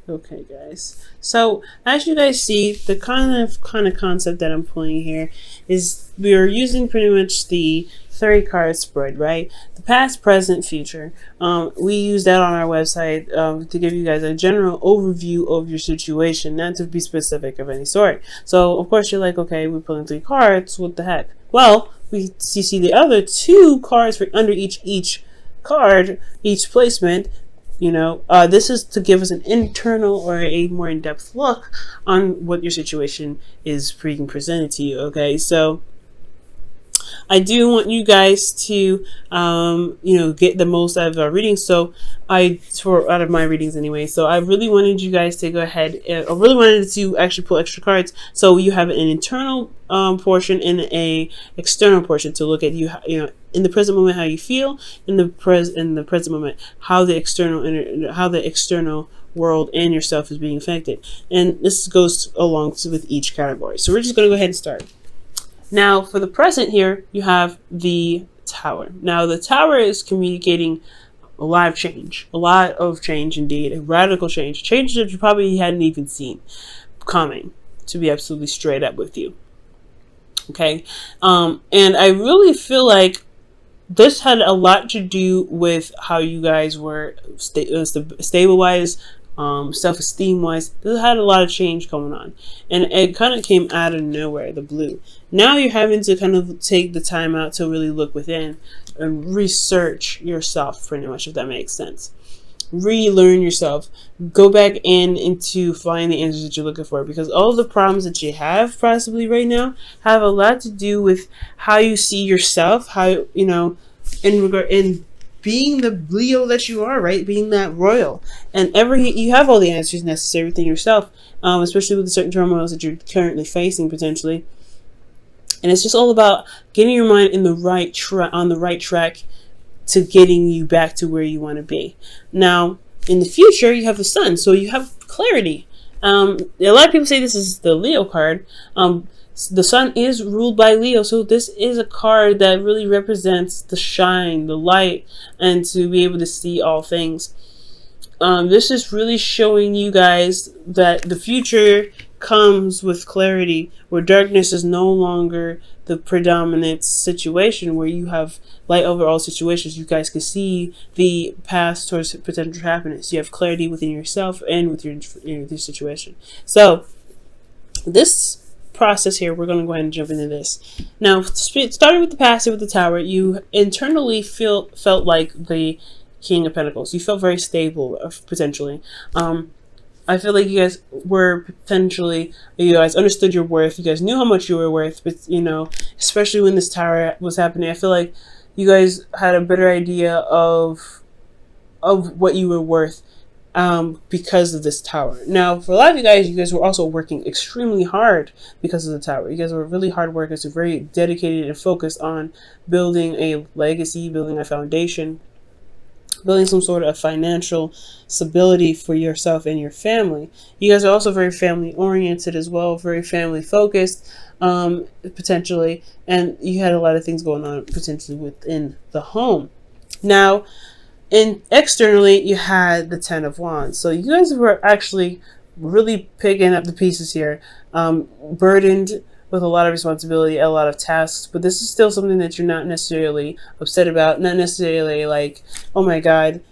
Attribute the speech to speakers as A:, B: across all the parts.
A: Okay, guys. So as you guys see, the kind of concept that I'm pulling here is we are using pretty much the 30 card spread, right? The past, present, future. We use that on our website to give you guys a general overview of your situation, not to be specific of any sort. So of course you're like, okay, we're pulling 3 cards. What the heck? Well, you see the other 2 cards for under each card, each placement. This is to give us an internal or a more in-depth look on what your situation is being presented to you. Okay, so I do want you guys to, get the most out of our readings. So out of my readings anyway. So I really wanted you guys to go ahead. I really wanted to actually pull extra cards. So you have an internal portion and a external portion to look at in the present moment how you feel, in the present moment how the external world and yourself is being affected. And this goes along with each category. So we're just going to go ahead and start. Now, for the present here, you have the Tower. Now, the Tower is communicating a lot of change indeed, a radical change that you probably hadn't even seen coming, to be absolutely straight up with you. Okay, and I really feel like this had a lot to do with how you guys were stable-wise, self-esteem wise. This had a lot of change going on, and it kind of came out of nowhere, the blue. Now you're having to kind of take the time out to really look within and research yourself, pretty much, if that makes sense. Relearn yourself, go back into find the answers that you're looking for, because all the problems that you have possibly right now have a lot to do with how you see yourself, how in being the Leo that you are, right? Being that royal. And you have all the answers necessary within yourself, especially with the certain turmoils that you're currently facing potentially. And it's just all about getting your mind in the on the right track to getting you back to where you want to be. Now, in the future, you have the Sun, so you have clarity. A lot of people say this is the Leo card. The Sun is ruled by Leo, so this is a card that really represents the shine, the light, and to be able to see all things. This is really showing you guys that the future comes with clarity, where darkness is no longer the predominant situation, where you have light over all situations. You guys can see the path towards potential happiness. You have clarity within yourself and with your situation. So this process here, we're going to go ahead and jump into this. Now, starting with the past here with the Tower, you internally felt like the King of Pentacles. You felt very stable, potentially. I feel like you guys were you guys understood your worth. You guys knew how much you were worth, but especially when this Tower was happening, I feel like you guys had a better idea of what you were worth because of this Tower. Now, for a lot of you guys were also working extremely hard because of the Tower. You guys were really hard workers, very dedicated and focused on building a legacy, building a foundation, building some sort of financial stability for yourself and your family. You guys are also very family oriented as well, very family focused, potentially, and you had a lot of things going on potentially within the home. Now, externally, you had the Ten of Wands. So you guys were actually really picking up the pieces here, burdened with a lot of responsibility, a lot of tasks, but this is still something that you're not necessarily upset about, not necessarily like, oh my God,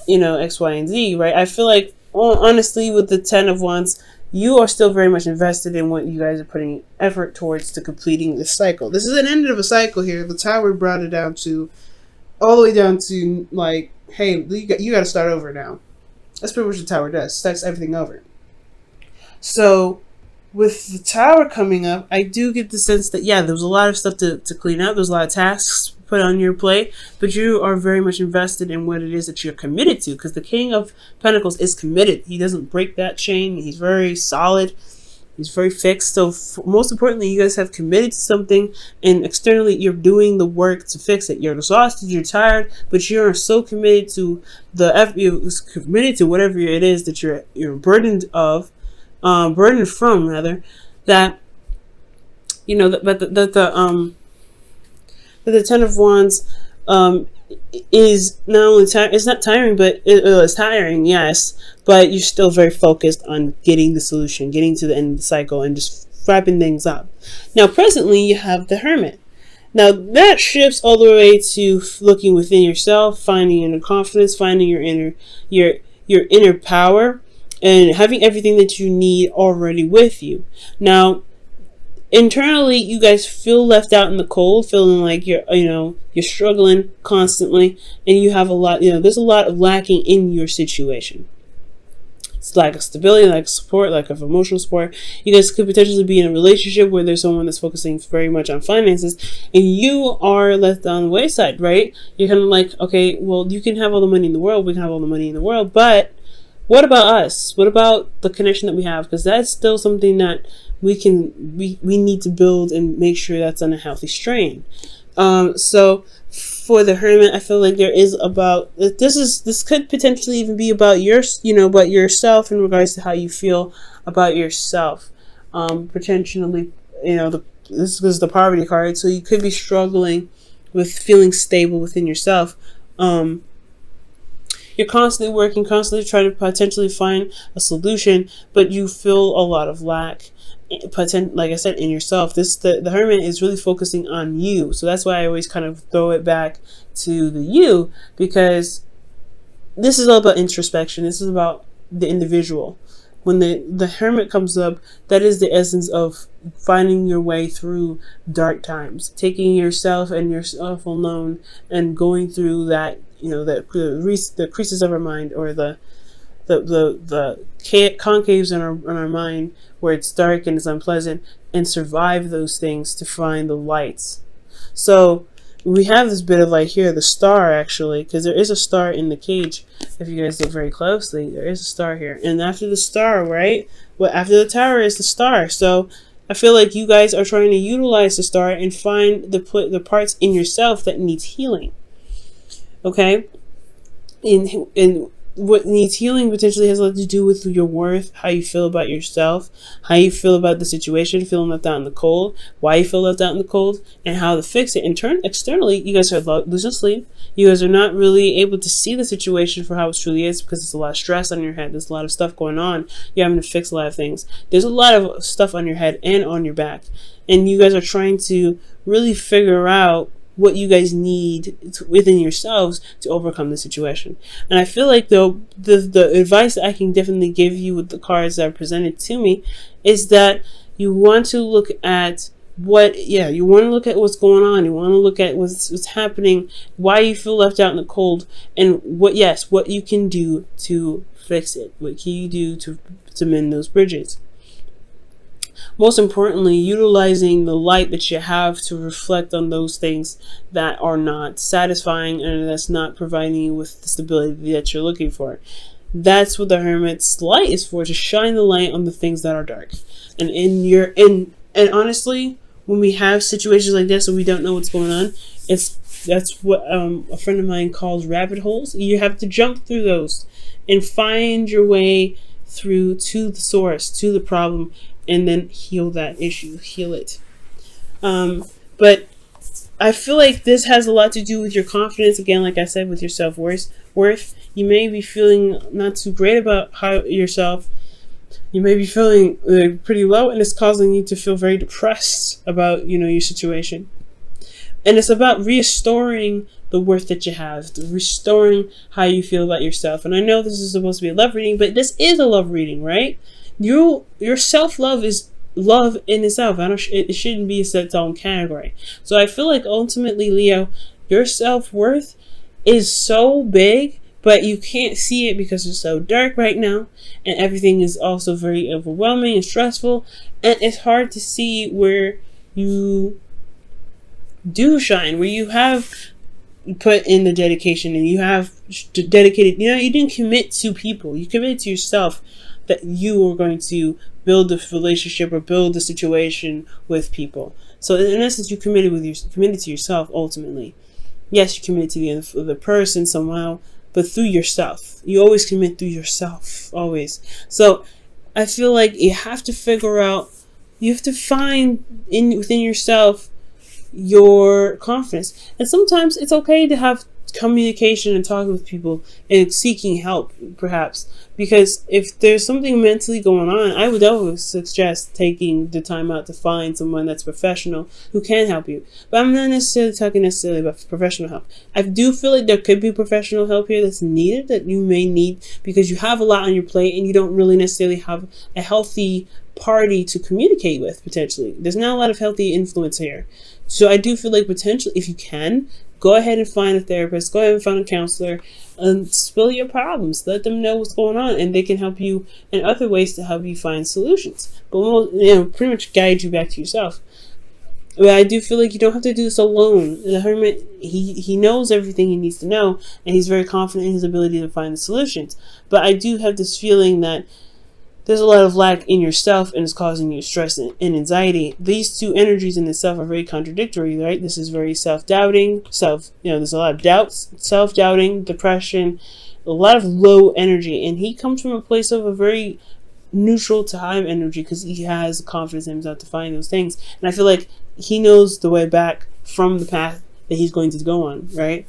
A: X, Y, and Z, right? I feel like, honestly, with the Ten of Wands, you are still very much invested in what you guys are putting effort towards to completing this cycle. This is an end of a cycle here. The Tower brought it down to, all the way down to, like, hey, you got to start over now. That's pretty much what the Tower does. Starts everything over. So with the Tower coming up, I do get the sense that, yeah, there was a lot of stuff to clean up. There's a lot of tasks put on your plate, but you are very much invested in what it is that you're committed to, because the King of Pentacles is committed. He doesn't break that chain. He's very solid. He's very fixed. So most importantly, you guys have committed to something, and externally you're doing the work to fix it. You're exhausted, you're tired, but you're so committed to whatever it is that you're burdened from, rather, that the Ten of Wands is not only it's not tiring, but it's tiring, yes, but you're still very focused on getting the solution, getting to the end of the cycle, and just wrapping things up. Now, presently, you have the Hermit. Now, that shifts all the way to looking within yourself, finding inner confidence, finding your inner power, and having everything that you need already with you. Now, internally, you guys feel left out in the cold, feeling like you're struggling constantly, and you have a lot, there's a lot of lacking in your situation. It's lack of stability, lack of support, lack of emotional support. You guys could potentially be in a relationship where there's someone that's focusing very much on finances, and you are left on the wayside, right? You're kind of like, okay, well, you can have all the money in the world, we can have all the money in the world, but what about us? What about the connection that we have? Because that's still something that we need to build and make sure that's on a healthy strain. So for the Hermit, I feel like there is about this could potentially even be about about yourself in regards to how you feel about yourself. Potentially, this is the poverty card, so you could be struggling with feeling stable within yourself. You're constantly working, constantly trying to potentially find a solution, but you feel a lot of lack. Like I said, in yourself. The Hermit is really focusing on you, so that's why I always kind of throw it back to the you, because this is all about introspection. This is about the individual. When the Hermit comes up, that is the essence of finding your way through dark times, taking yourself and yourself alone and going through that, the creases of our mind, or the concaves in our mind where it's dark and it's unpleasant, and survive those things to find the lights. So we have this bit of light here, the star, actually, because there is a star in the cage. If you guys look very closely, there is a star here, and after the star, right, after the tower is the star. So I feel like you guys are trying to utilize the star and find the parts in yourself that needs healing. Okay, in what needs healing potentially has a lot to do with your worth, how you feel about yourself, how you feel about the situation, feeling left out in the cold, why you feel left out in the cold, and how to fix it. In turn, externally, you guys are losing sleep. You guys are not really able to see the situation for how it truly is, because there's a lot of stress on your head. There's a lot of stuff going on. You're having to fix a lot of things. There's a lot of stuff on your head and on your back. And you guys are trying to really figure out what you guys need within yourselves to overcome the situation. And I feel like the advice that I can definitely give you with the cards that are presented to me is that you want to look at you want to look at what's going on. You want to look at what's happening, why you feel left out in the cold, and what you can do to fix it. What can you do to mend those bridges? Most importantly, utilizing the light that you have to reflect on those things that are not satisfying and that's not providing you with the stability that you're looking for. That's what the Hermit's light is for, to shine the light on the things that are dark. And and honestly, when we have situations like this and we don't know what's going on, that's what a friend of mine calls rabbit holes. You have to jump through those and find your way through to the source, to the problem, and then heal that issue, heal it. But I feel like this has a lot to do with your confidence. Again, like I said, with your self-worth. You may be feeling not too great about yourself. You may be feeling pretty low, and it's causing you to feel very depressed about your situation. And it's about restoring the worth that you have, restoring how you feel about yourself. And I know this is supposed to be a love reading, but this is a love reading, right? Your self-love is love in itself. It shouldn't be its own category. So I feel like ultimately, Leo, your self-worth is so big, but you can't see it because it's so dark right now, and everything is also very overwhelming and stressful, and it's hard to see where you do shine, where you have put in the dedication and you have dedicated, you didn't commit to people, you committed to yourself, that you are going to build a relationship or build a situation with people. So in essence, you committed to yourself ultimately. Yes, you committed to the person somehow, but through yourself. You always commit through yourself, always. So I feel like you have to figure out, you have to find within yourself your confidence. And sometimes it's okay to have communication and talking with people and seeking help, perhaps. Because if there's something mentally going on, I would always suggest taking the time out to find someone that's professional who can help you. But I'm not necessarily talking necessarily about professional help. I do feel like there could be professional help here that's needed, that you may need, because you have a lot on your plate and you don't really necessarily have a healthy party to communicate with, potentially. There's not a lot of healthy influence here. So I do feel like potentially, if you can, go ahead and find a therapist, go ahead and find a counselor, and spill your problems. Let them know what's going on, and they can help you in other ways to help you find solutions. But we'll, pretty much guide you back to yourself. But I do feel like you don't have to do this alone. The hermit, he knows everything he needs to know, and he's very confident in his ability to find the solutions. But I do have this feeling that there's a lot of lack in yourself, and it's causing you stress and anxiety. These two energies in itself are very contradictory, right? This is very self-doubting, there's a lot of doubts, self-doubting, depression, a lot of low energy. And he comes from a place of a very neutral to high energy because he has confidence in himself to find those things. And I feel like he knows the way back from the path that he's going to go on, right?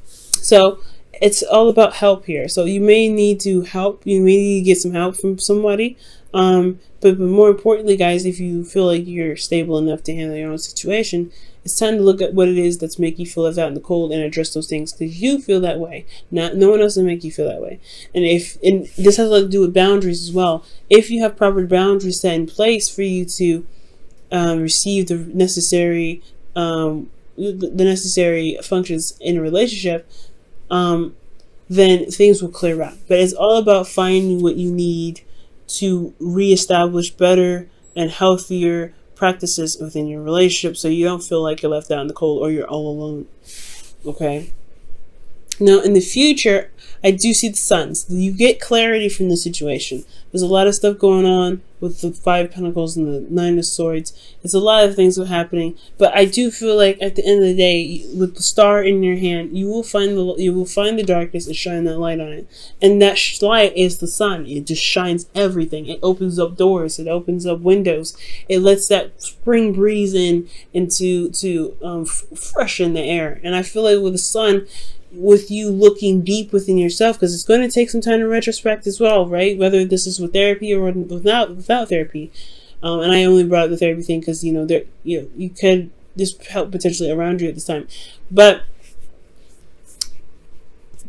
A: So it's all about help here. So you may need to help. You may need to get some help from somebody. But more importantly, guys, if you feel like you're stable enough to handle your own situation, it's time to look at what it is that's making you feel left out in the cold and address those things, because you feel that way. No one else will make you feel that way. And this has a lot to do with boundaries as well. If you have proper boundaries set in place for you to receive the necessary functions in a relationship, then things will clear up. But it's all about finding what you need to reestablish better and healthier practices within your relationship, so you don't feel like you're left out in the cold or you're all alone. Okay? Now, in the future, I do see the suns. You get clarity from the situation. There's a lot of stuff going on with the 5 of Pentacles and the 9 of Swords. It's a lot of things that are happening. But I do feel like at the end of the day, with the star in your hand, you will find the darkness and shine that light on it. And that light is the sun. It just shines everything. It opens up doors. It opens up windows. It lets that spring breeze in to freshen the air. And I feel like with the sun, with you looking deep within yourself, because it's going to take some time to retrospect as well, right? Whether this is with therapy or without therapy. And I only brought up the therapy thing because you could just help potentially around you at this time. But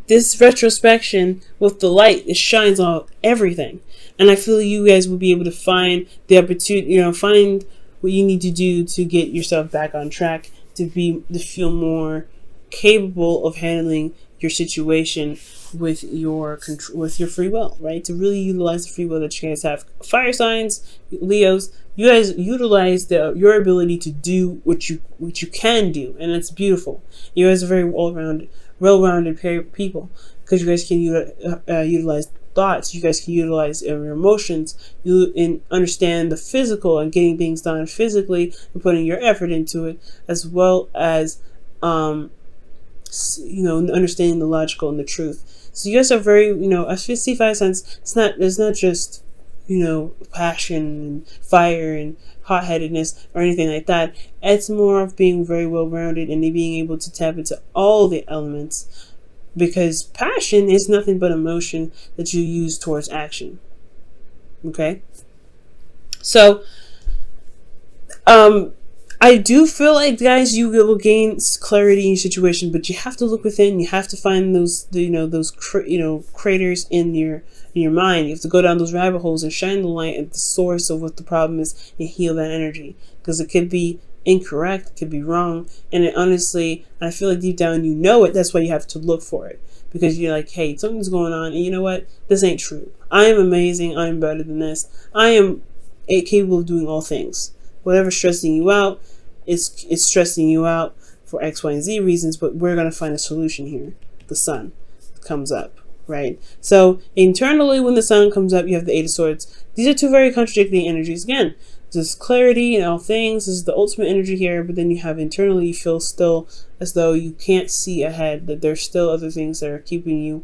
A: this retrospection with the light, it shines on everything. And I feel you guys will be able to find the opportunity, find what you need to do to get yourself back on track, to feel more capable of handling your situation with your free will, right? To really utilize the free will that you guys have. Fire signs, Leos, you guys utilize your ability to do what you can do, and it's beautiful. You guys are very well-rounded people, because you guys can utilize thoughts. You guys can utilize your emotions. You understand the physical and getting things done physically and putting your effort into it, as well as understanding the logical and the truth. So you guys are very, I see 5 signs. It's not just, passion and fire and hot-headedness or anything like that. It's more of being very well-rounded and being able to tap into all the elements, because passion is nothing but emotion that you use towards action. Okay? So, I do feel like, guys, you will gain clarity in your situation, but you have to look within. You have to find those craters in your mind. You have to go down those rabbit holes and shine the light at the source of what the problem is and heal that energy, because it could be incorrect, it could be wrong, and honestly, I feel like deep down you know it. That's why you have to look for it, because you're like, hey, something's going on, and you know what? This ain't true. I am amazing. I am better than this. I am capable of doing all things. Whatever's stressing you out, it's stressing you out for X, Y, and Z reasons, but we're going to find a solution here. The sun comes up, right? So internally, when the sun comes up, you have the 8 of Swords. These are two very contradicting energies. Again, there's clarity in all things. This is the ultimate energy here, but then you have internally, you feel still as though you can't see ahead, that there's still other things that are keeping you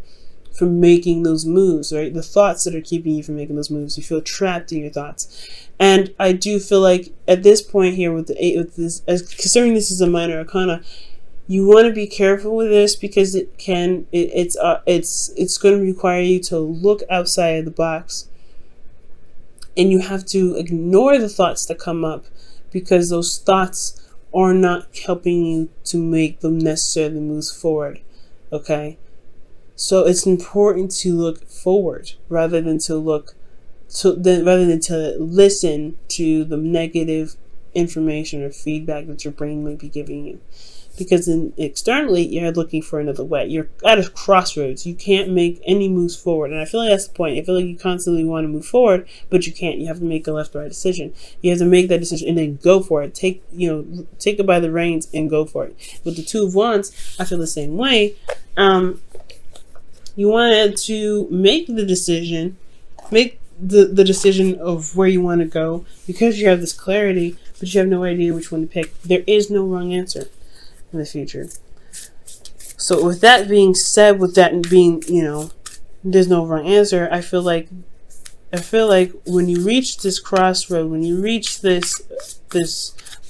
A: from making those moves, right? The thoughts that are keeping you from making those moves. You feel trapped in your thoughts. And I do feel like at this point here with the 8, considering this is a minor arcana, You want to be careful with this because it's going to require you to look outside of the box, and you have to ignore the thoughts that come up because those thoughts are not helping you to make the necessary moves forward. Okay, so it's important to look forward rather than to listen to the negative information or feedback that your brain might be giving you. Because externally, you're looking for another way. You're at a crossroads. You can't make any moves forward. And I feel like that's the point. I feel like you constantly want to move forward, but you can't. You have to make a left or right decision. You have to make that decision and then go for it. Take it by the reins and go for it. With the Two of Wands, I feel the same way. You wanted to make the decision, make the decision of where you want to go because you have this clarity, but you have no idea which one to pick. There is no wrong answer in the future. So with that being said, with that being, there's no wrong answer, I feel like when you reach this crossroad, when you reach this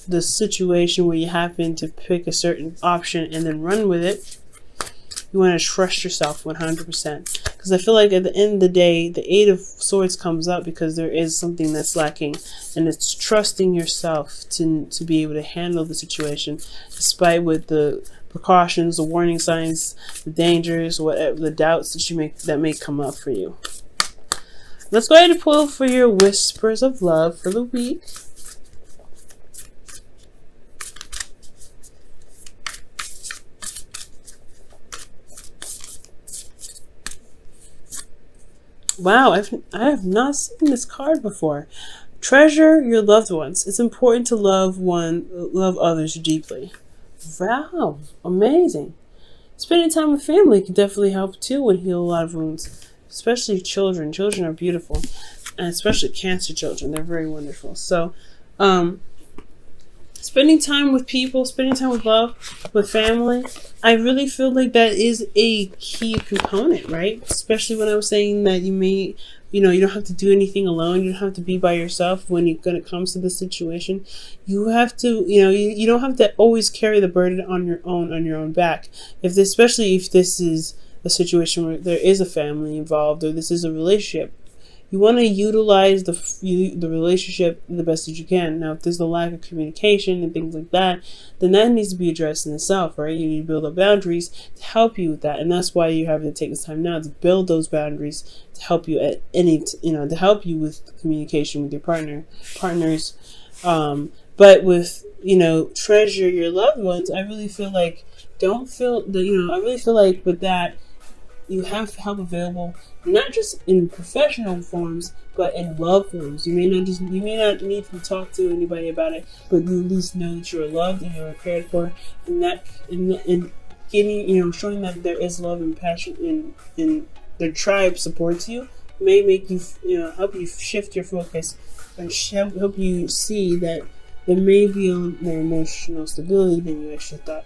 A: situation where you happen to pick a certain option and then run with it, you want to trust yourself 100%. Because I feel like at the end of the day, the Eight of Swords comes up because there is something that's lacking. And it's trusting yourself to be able to handle the situation, despite with the precautions, the warning signs, the dangers, whatever, the doubts that may come up for you. Let's go ahead and pull for your whispers of love for the week. Wow, I have not seen this card before. Treasure your loved ones. It's important to love others deeply. Wow, amazing. Spending time with family can definitely help too and heal a lot of wounds, especially children. Children are beautiful, and especially Cancer children. They're very wonderful. So, spending time with people, spending time with love, with family, I really feel like that is a key component, right? Especially when I was saying that you don't have to do anything alone. You don't have to be by yourself when it comes to this situation. You have to, you don't have to always carry the burden on your own back. Especially if this is a situation where there is a family involved or this is a relationship. You want to utilize the relationship the best that you can. Now, if there's a lack of communication and things like that, then that needs to be addressed in itself, right? You need to build up boundaries to help you with that, and that's why you have to take this time now to build those boundaries to help you to help you with communication with your partners. But with treasure your loved ones, I really feel like I really feel like with that, you have help available, not just in professional forms, but in love forms. You may not need to talk to anybody about it, but you at least know that you're loved and you're cared for, and that in giving, showing that there is love and passion and the tribe supports you may make you, help you shift your focus and help you see that there may be more emotional stability than you actually thought.